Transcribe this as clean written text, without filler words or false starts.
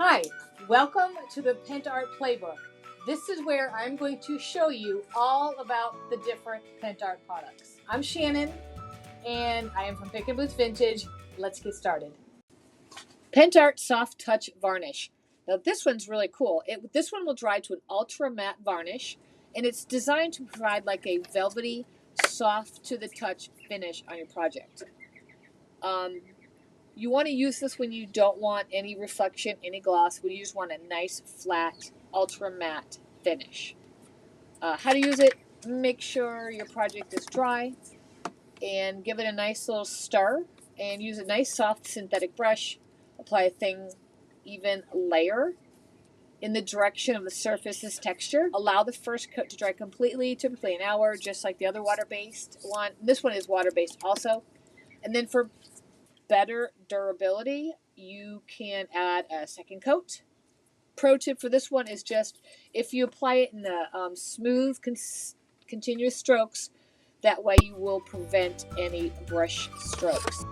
Hi, welcome to the Pentart Playbook. This is where I'm going to show you all about the different Pentart products. I'm Shannon, and I am from Pick & Boots Vintage. Let's get started. Pentart Soft Touch Varnish. Now this one's really cool. This one will dry to an ultra matte varnish, and it's designed to provide like a velvety, soft to the touch finish on your project. You want to use this when you don't want any reflection, any gloss, when you just want a nice, flat, ultra matte finish. How to use it: make sure your project is dry and give it a nice little stir, and use a nice soft synthetic brush. Apply a thin, even layer in the direction of the surface's texture. Allow the first coat to dry completely, typically an hour, just like the other water-based one. This one is water-based also. And then for better durability, you can add a second coat. Pro tip for this one is just if you apply it in the smooth, continuous strokes, that way you will prevent any brush strokes.